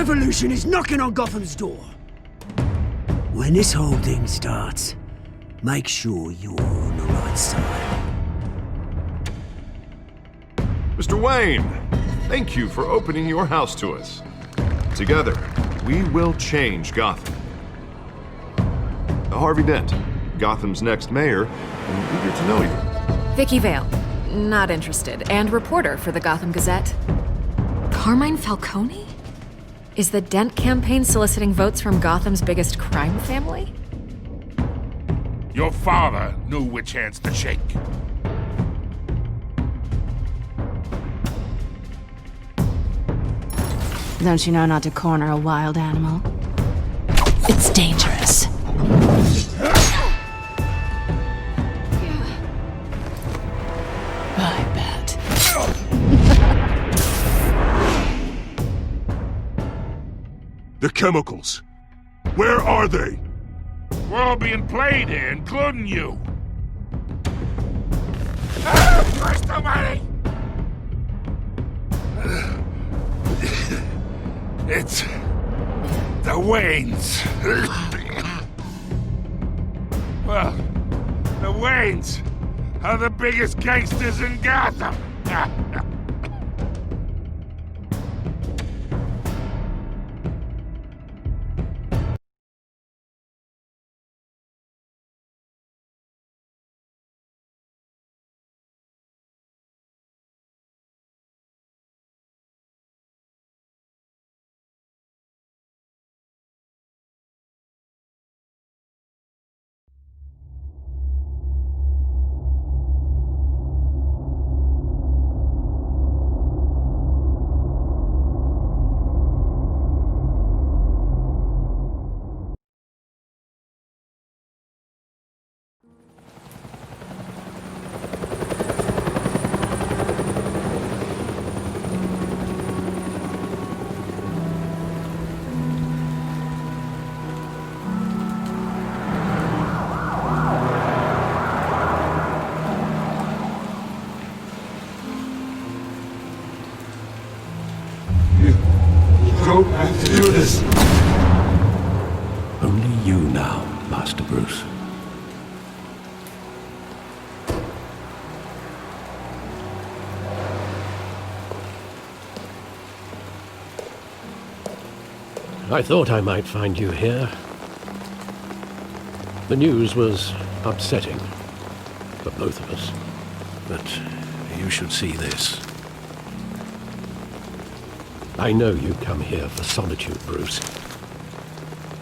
revolution is knocking on Gotham's door. When this whole thing starts, make sure you're on the right side. Mr. Wayne, thank you for opening your house to us. Together, we will change Gotham. Harvey Dent, Gotham's next mayor, and eager to know you. Vicky Vale, not interested, and reporter for the Gotham Gazette. Carmine Falcone? Is the Dent campaign soliciting votes from Gotham's biggest crime family? Your father knew which hands to shake. Don't you know not to corner a wild animal? It's dangerous. I bet. The chemicals. Where are they? We're all being played here, including you. Christ almighty! It's the Waynes. Well, the Waynes are the biggest gangsters in Gotham. Don't have to do this. Only you now, Master Bruce. I thought I might find you here. The news was upsetting for both of us. But you should see this. I know you come here for solitude, Bruce.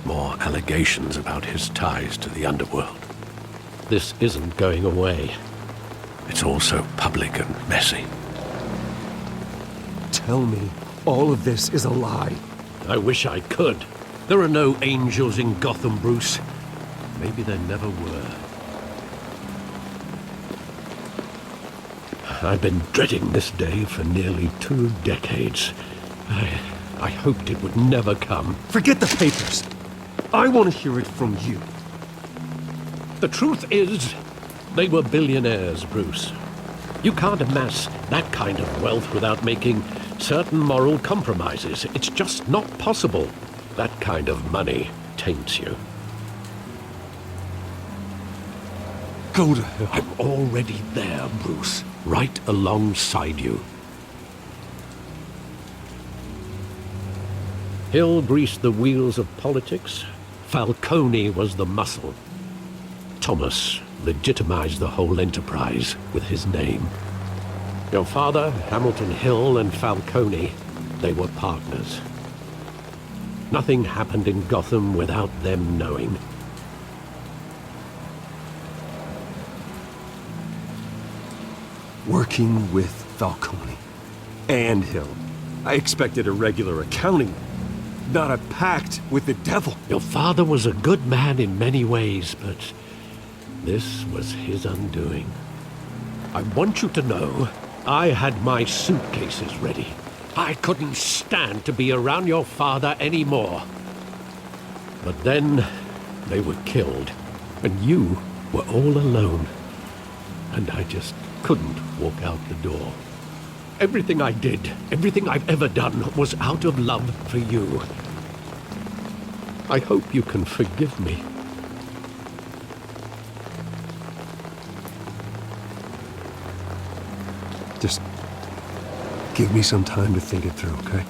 More allegations about his ties to the underworld. This isn't going away. It's all so public and messy. Tell me all of this is a lie. I wish I could. There are no angels in Gotham, Bruce. Maybe there never were. I've been dreading this day for nearly 2 decades. I hoped it would never come. Forget the papers. I want to hear it from you. The truth is, they were billionaires, Bruce. You can't amass that kind of wealth without making certain moral compromises. It's just not possible. That kind of money taints you. Go to hell. I'm already there, Bruce. Right alongside you. Hill greased the wheels of politics. Falcone was the muscle. Thomas legitimized the whole enterprise with his name. Your father, Hamilton Hill, and Falcone, they were partners. Nothing happened in Gotham without them knowing. Working with Falcone and Hill. I expected a regular accounting, not a pact with the devil. Your father was a good man in many ways, but this was his undoing. I want you to know, I had my suitcases ready. I couldn't stand to be around your father anymore. But then, they were killed, and you were all alone. And I just couldn't walk out the door. Everything I did, everything I've ever done, was out of love for you. I hope you can forgive me. Just give me some time to think it through, okay?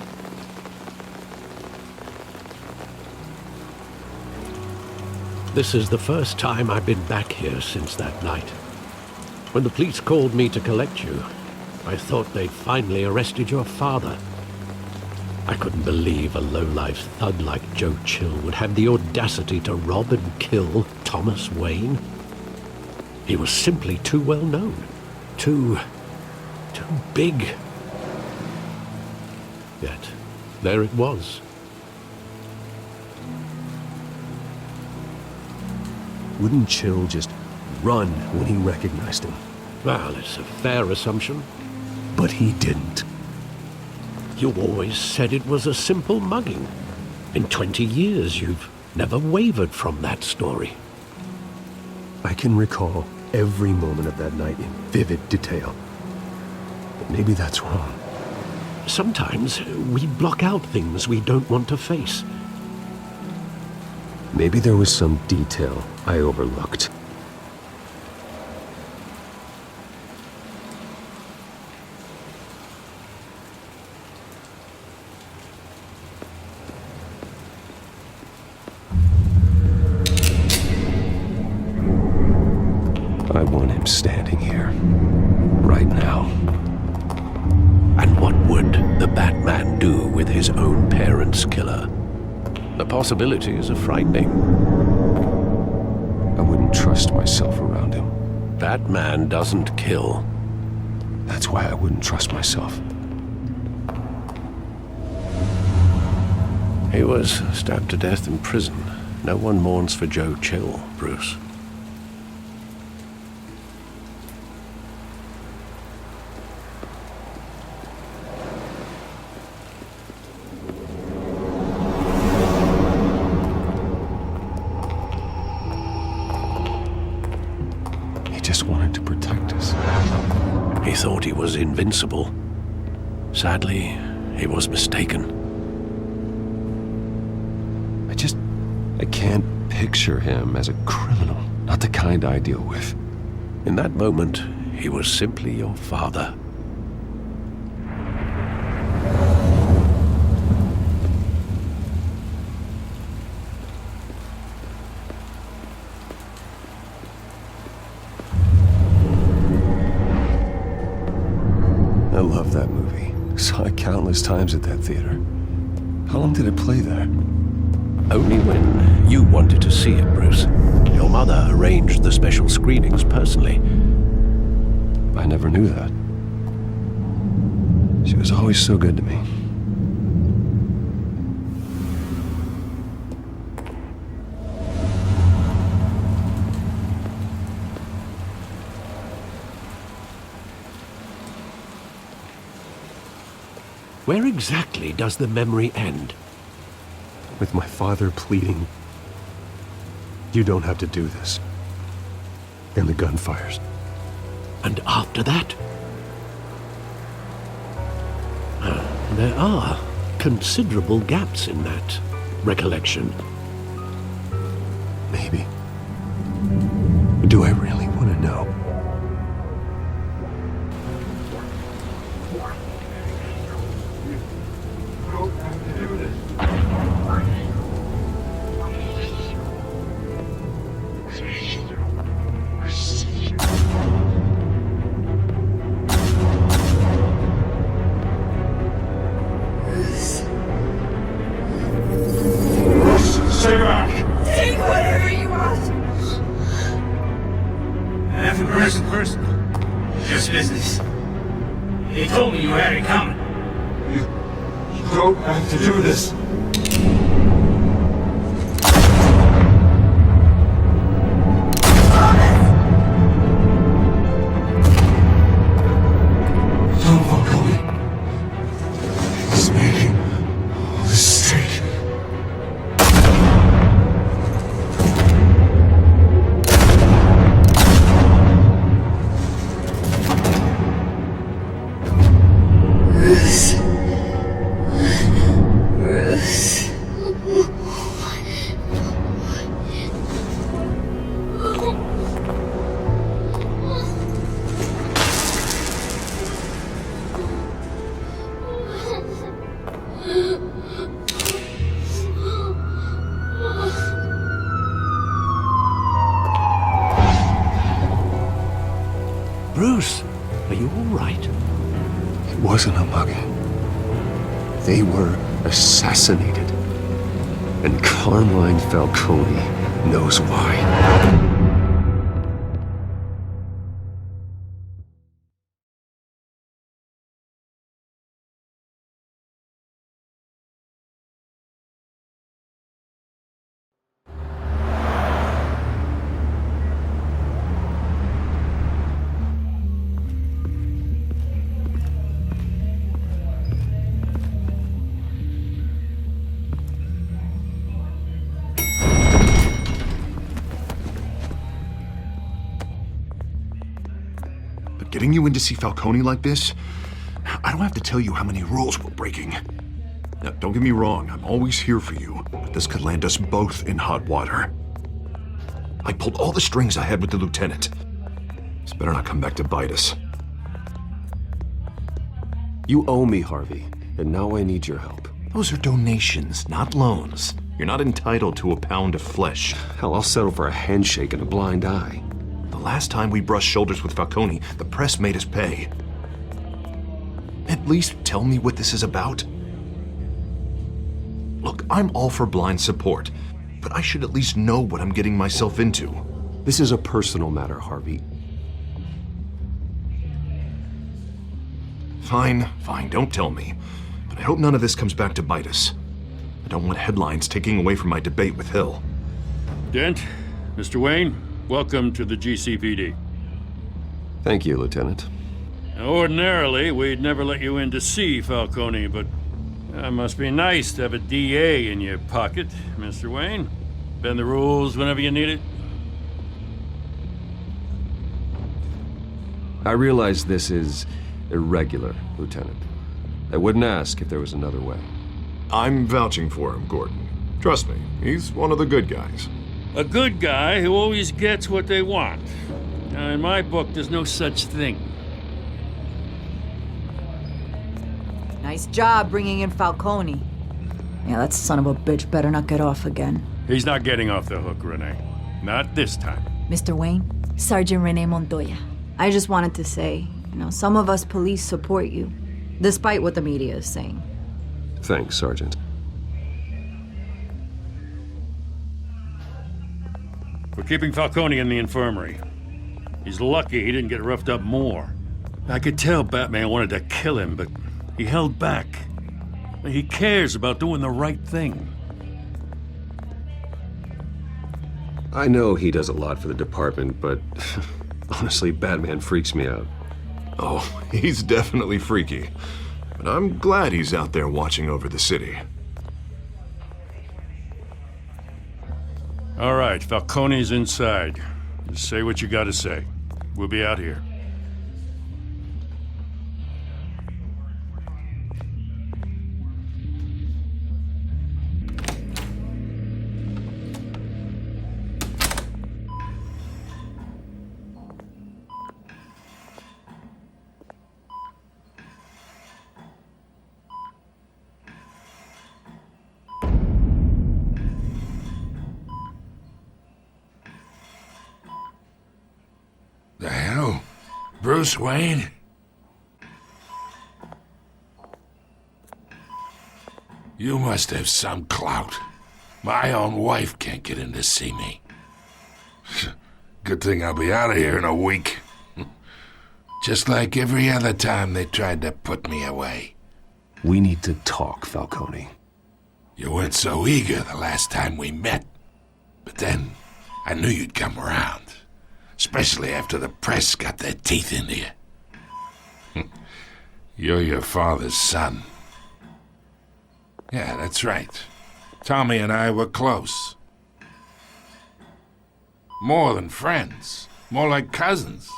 This is the first time I've been back here since that night. When the police called me to collect you, I thought they'd finally arrested your father. I couldn't believe a low-life thug like Joe Chill would have the audacity to rob and kill Thomas Wayne. He was simply too well known. Too big. Yet, there it was. Wouldn't Chill just run when he recognized him? Well, it's a fair assumption. But he didn't. You always said it was a simple mugging. In 20 years, you've never wavered from that story. I can recall every moment of that night in vivid detail. But maybe that's wrong. Sometimes we block out things we don't want to face. Maybe there was some detail I overlooked. I want him standing here, right now. And what would the Batman do with his own parents' killer? The possibilities are frightening. I wouldn't trust myself around him. Batman doesn't kill. That's why I wouldn't trust myself. He was stabbed to death in prison. No one mourns for Joe Chill, Bruce. Just wanted to protect us. He thought he was invincible. Sadly, he was mistaken. I can't picture him as a criminal. Not the kind I deal with. In that moment, he was simply your father. I love that movie. Saw it countless times at that theater. How long did it play there? Only when you wanted to see it, Bruce. Your mother arranged the special screenings personally. I never knew that. She was always so good to me. Where exactly does the memory end? With my father pleading, "You don't have to do this." And the gun fires. And after that? There are considerable gaps in that recollection. Maybe. Do I really want to know? Stay back! Take whatever you want! Nothing personal. Just business. They told me you had it coming. You don't have to do this. Don't walk away. It's making all this straight. Bruce, are you all right? It wasn't a mugging. They were assassinated. And Carmine Falcone knows why. Getting you in to see Falcone like this? I don't have to tell you how many rules we're breaking. Now, don't get me wrong, I'm always here for you, but this could land us both in hot water. I pulled all the strings I had with the lieutenant. This better not come back to bite us. You owe me, Harvey, and now I need your help. Those are donations, not loans. You're not entitled to a pound of flesh. Hell, I'll settle for a handshake and a blind eye. The last time we brushed shoulders with Falcone, the press made us pay. At least tell me what this is about. Look, I'm all for blind support, but I should at least know what I'm getting myself into. This is a personal matter, Harvey. Fine, don't tell me. But I hope none of this comes back to bite us. I don't want headlines taking away from my debate with Hill. Dent, Mr. Wayne, welcome to the GCPD. Thank you, Lieutenant. Now, ordinarily, we'd never let you in to see Falcone, but it must be nice to have a DA in your pocket, Mr. Wayne. Bend the rules whenever you need it. I realize this is irregular, Lieutenant. I wouldn't ask if there was another way. I'm vouching for him, Gordon. Trust me, he's one of the good guys. A good guy who always gets what they want. Now, in my book, there's no such thing. Nice job bringing in Falcone. Yeah, that son of a bitch better not get off again. He's not getting off the hook, Renee. Not this time. Mr. Wayne, Sergeant Renee Montoya. I just wanted to say, some of us police support you, despite what the media is saying. Thanks, Sergeant. We're keeping Falcone in the infirmary. He's lucky he didn't get roughed up more. I could tell Batman wanted to kill him, but he held back. He cares about doing the right thing. I know he does a lot for the department, but honestly, Batman freaks me out. Oh, he's definitely freaky. But I'm glad he's out there watching over the city. All right, Falcone's inside. Just say what you gotta say. We'll be out here. The hell? Bruce Wayne? You must have some clout. My own wife can't get in to see me. Good thing I'll be out of here in a week. Just like every other time they tried to put me away. We need to talk, Falcone. You weren't so eager the last time we met. But then, I knew you'd come around. Especially after the press got their teeth into you. You're your father's son. Yeah, that's right. Tommy and I were close. More than friends. More like cousins.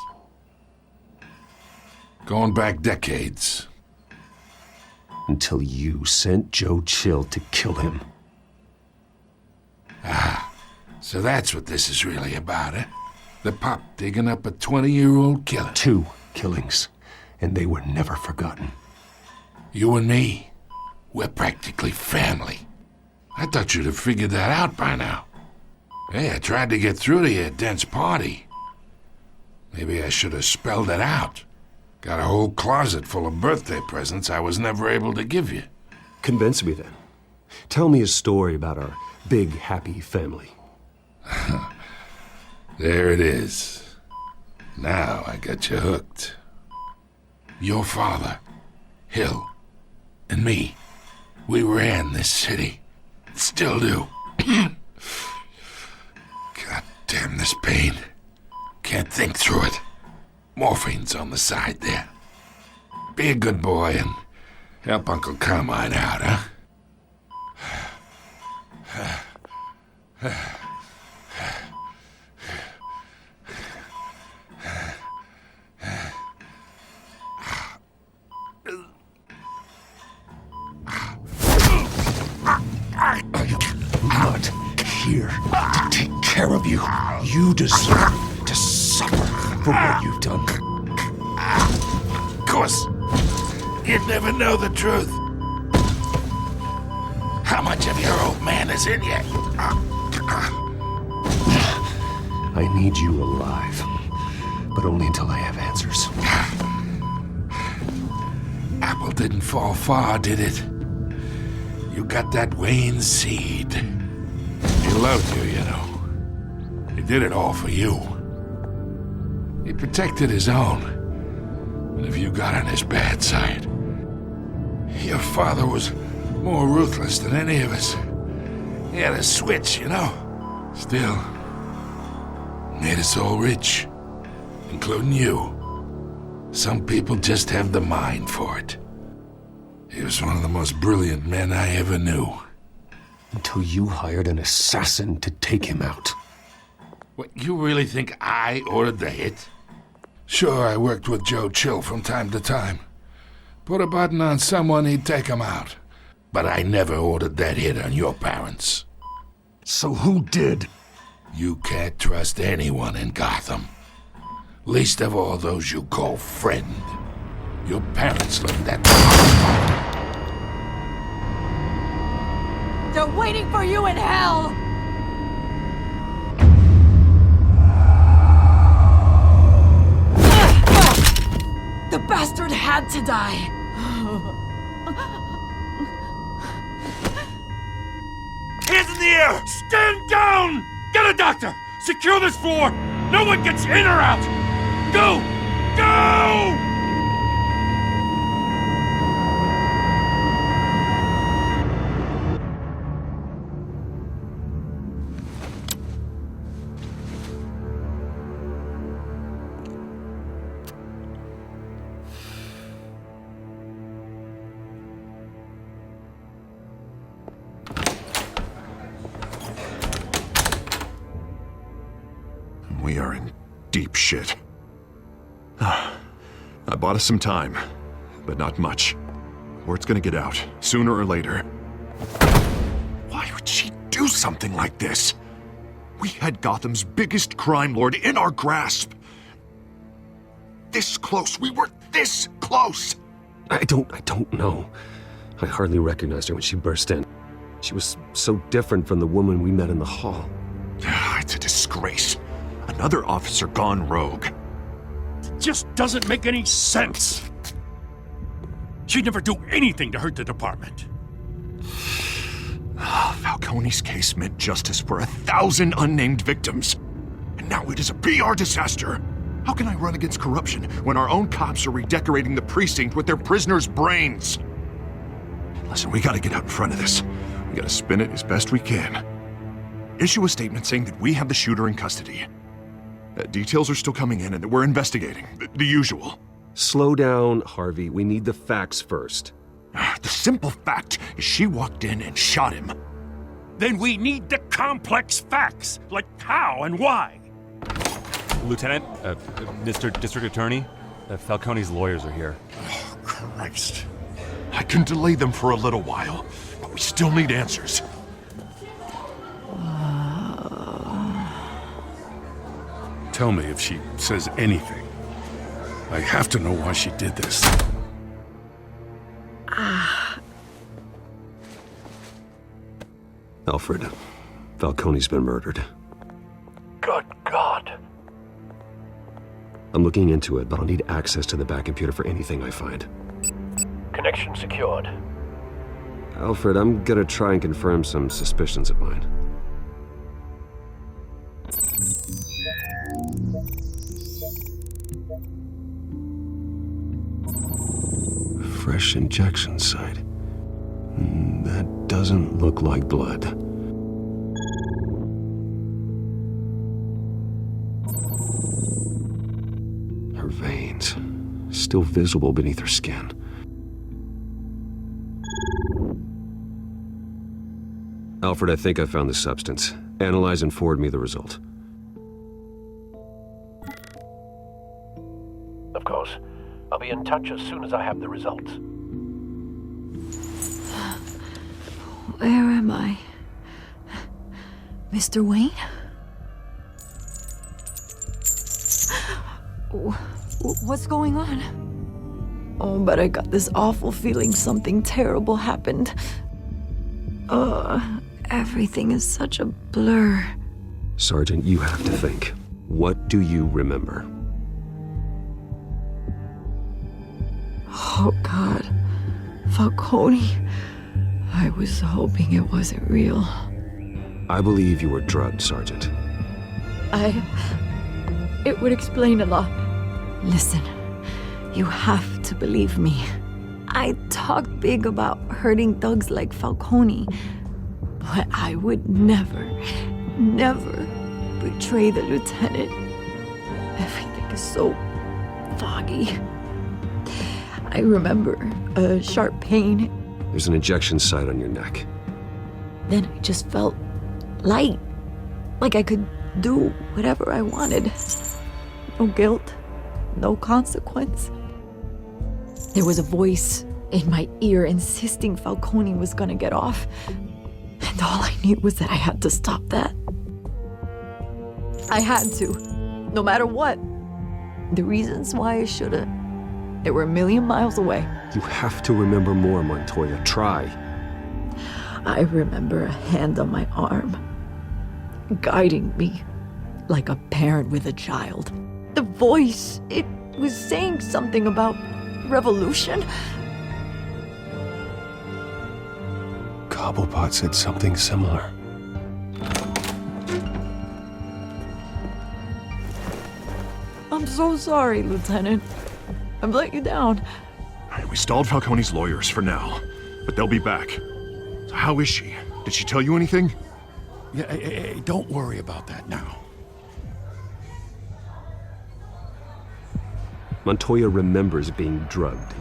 Going back decades. Until you sent Joe Chill to kill him. Ah, so that's what this is really about, eh? The pup digging up a 20-year-old killer. 2 killings, and they were never forgotten. You and me, we're practically family. I thought you'd have figured that out by now. Hey, I tried to get through to you at Dent's party. Maybe I should have spelled it out. Got a whole closet full of birthday presents I was never able to give you. Convince me then. Tell me a story about our big, happy family. There it is. Now I got you hooked. Your father, Hill, and me, we ran this city. Still do. God damn this pain. Can't think through it. Morphine's on the side there. Be a good boy and help Uncle Carmine out, huh? I'm not here to take care of you. You deserve to suffer for what you've done. Of course, you'd never know the truth. How much of your old man is in you? I need you alive, but only until I have answers. Apple didn't fall far, did it? You got that Wayne seed. He loved you, you know. He did it all for you. He protected his own. But if you got on his bad side, your father was more ruthless than any of us. He had a switch, you know. Still, made us all rich, including you. Some people just have the mind for it. He was one of the most brilliant men I ever knew. Until you hired an assassin to take him out. What, you really think I ordered the hit? Sure, I worked with Joe Chill from time to time. Put a button on someone, he'd take him out. But I never ordered that hit on your parents. So who did? You can't trust anyone in Gotham. Least of all those you call friend. Your parents learned that. They're waiting for you in hell! The bastard had to die! Hands in the air! Stand down! Get a doctor! Secure this floor! No one gets in or out! Go! Go! We are in deep shit. I bought us some time, but not much. Word's gonna get out, sooner or later. Why would she do something like this? We had Gotham's biggest crime lord in our grasp. This close, we were this close! I don't know. I hardly recognized her when she burst in. She was so different from the woman we met in the hall. It's a disgrace. Another officer gone rogue. It just doesn't make any sense. She'd never do anything to hurt the department. Falcone's case meant justice for 1,000 unnamed victims. And now it is a PR disaster. How can I run against corruption when our own cops are redecorating the precinct with their prisoners' brains? Listen, we gotta get out in front of this. We gotta spin it as best we can. Issue a statement saying that we have the shooter in custody. Details are still coming in and that we're investigating. The usual. Slow down, Harvey. We need the facts first. The simple fact is she walked in and shot him. Then we need the complex facts, like how and why. Lieutenant, Mr. District Attorney, Falcone's lawyers are here. Oh, Christ. I can delay them for a little while, but we still need answers. Tell me if she says anything. I have to know why she did this. Alfred, Falcone's been murdered. Good God. I'm looking into it, but I'll need access to the back computer for anything I find. Connection secured. Alfred, I'm gonna try and confirm some suspicions of mine. Fresh injection site. That doesn't look like blood. Her veins, still visible beneath her skin. Alfred, I think I found the substance. Analyze and forward me the result. Of course. I'll be in touch as soon as I have the results. Where am I? Mr. Wayne? What's going on? Oh, but I got this awful feeling something terrible happened. Everything is such a blur. Sergeant, you have to think. What do you remember? Oh, God. Falcone. I was hoping it wasn't real. I believe you were drugged, Sergeant. It would explain a lot. Listen, you have to believe me. I talked big about hurting thugs like Falcone, but I would never betray the lieutenant. Everything is so foggy. I remember a sharp pain. There's an injection site on your neck. Then I just felt light, like I could do whatever I wanted. No guilt, no consequence. There was a voice in my ear insisting Falcone was gonna get off. And all I knew was that I had to stop that. I had to, no matter what. The reasons why I shouldn't, they were a million miles away. You have to remember more, Montoya. Try. I remember a hand on my arm, guiding me like a parent with a child. The voice, it was saying something about revolution. Cobblepot said something similar. I'm so sorry, Lieutenant. I've let you down. We stalled Falcone's lawyers for now, but they'll be back. So how is she? Did she tell you anything? Yeah, hey, don't worry about that now. Montoya remembers being drugged.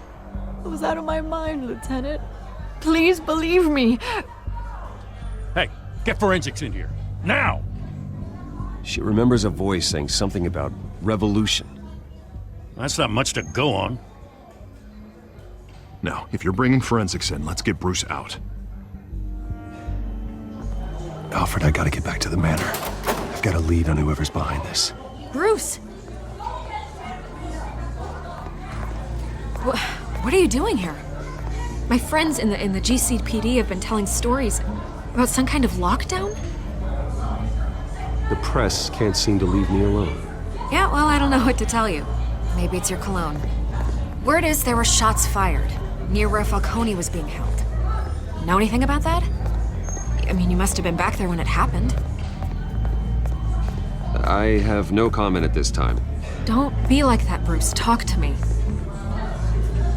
I was out of my mind, Lieutenant. Please believe me. Hey, get forensics in here. Now! She remembers a voice saying something about revolution. That's not much to go on. Now, if you're bringing forensics in, let's get Bruce out. Alfred, I gotta get back to the manor. I've got a lead on whoever's behind this. Bruce! What are you doing here? My friends in the GCPD have been telling stories about some kind of lockdown? The press can't seem to leave me alone. Yeah, well, I don't know what to tell you. Maybe it's your cologne. Word is there were shots fired near where Falcone was being held. Know anything about that? I mean, you must have been back there when it happened. I have no comment at this time. Don't be like that, Bruce. Talk to me.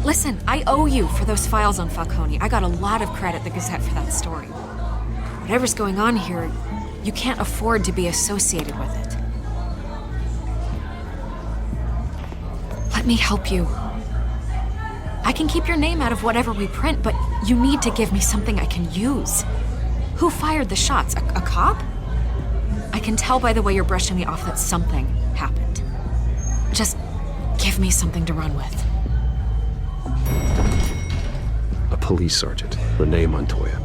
Listen, I owe you for those files on Falcone. I got a lot of credit at the Gazette for that story. Whatever's going on here, you can't afford to be associated with it. Let me help you. I can keep your name out of whatever we print, but you need to give me something I can use. Who fired the shots? A cop? I can tell by the way you're brushing me off that something happened. Just give me something to run with. A police sergeant, Renee Montoya.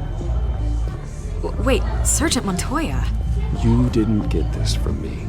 Wait, Sergeant Montoya? You didn't get this from me.